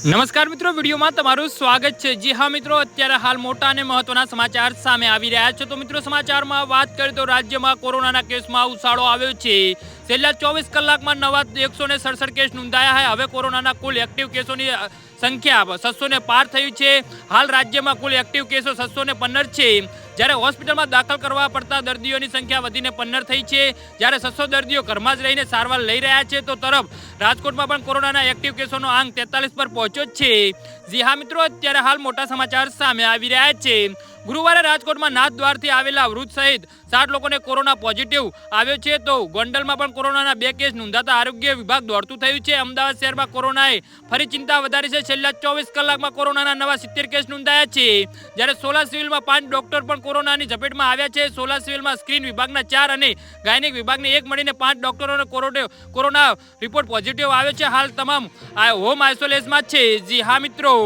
નમસ્કાર મિત્રો, વિડીયોમાં તમારું સ્વાગત છે। જી હા મિત્રો, અત્યારે હાલ મોટા અને મહત્વના સમાચાર સામે આવી રહ્યા છે। તો મિત્રો, સમાચારમાં વાત કરીએ તો રાજ્યમાં કોરોનાના કેસમાં ઉછાળો આવ્યો છે। છેલ્લા 24 કલાકમાં નવા 167 કેસ નોંધાયા છે। હવે કોરોનાના કુલ એક્ટિવ કેસોની સંખ્યા 600 ને પાર થયું છે। હાલ રાજ્યમાં કુલ એક્ટિવ કેસો 615 છે। જ્યારે હોસ્પિટલમાં દાખલ કરવા પડતા દર્દીઓની સંખ્યા વધીને 15 થઈ છે। જ્યારે 600 દર્દીઓ ઘરમાં જ રહીને સારવાર લઈ રહ્યા છે। તો તરફ રાજકોટમાં પણ કોરોનાના એક્ટિવ કેસોનો આંક 43 પર પહોંચ્યો છે। જી હા મિત્રો, અત્યારે હાલ મોટા સમાચાર સામે આવી રહ્યા છે। ગુરુવારે રાજકોટમાં નાથદ્વારથી આવેલા વૃદ્ધ સહિત 7 લોકોને કોરોના પોઝિટિવ આવ્યો છે। તો ગોંડલમાં પણ કોરોનાના 2 કેસ નોંધાતા આરોગ્ય વિભાગ દોડતું થયું છે। અમદાવાદ શહેરમાં કોરોનાએ ફરી ચિંતા વધારી છે। છેલ્લા 24 કલાકમાં કોરોનાના નવા 70 કેસ નોંધાયા છે। જ્યારે સોલા સિવિલમાં 5 ડોક્ટર પણ કોરોનાની ઝપેટમાં આવ્યા છે। સોલા સિવિલમાં સ્ક્રીન વિભાગના 4 અને ગાયનિક વિભાગને 1 મળીને 5 ડોક્ટરોને કોરોના રિપોર્ટ પોઝિટિવ આવ્યો છે। હાલ તમામ હોમ આઇસોલેશનમાં છે। જી હા મિત્રો।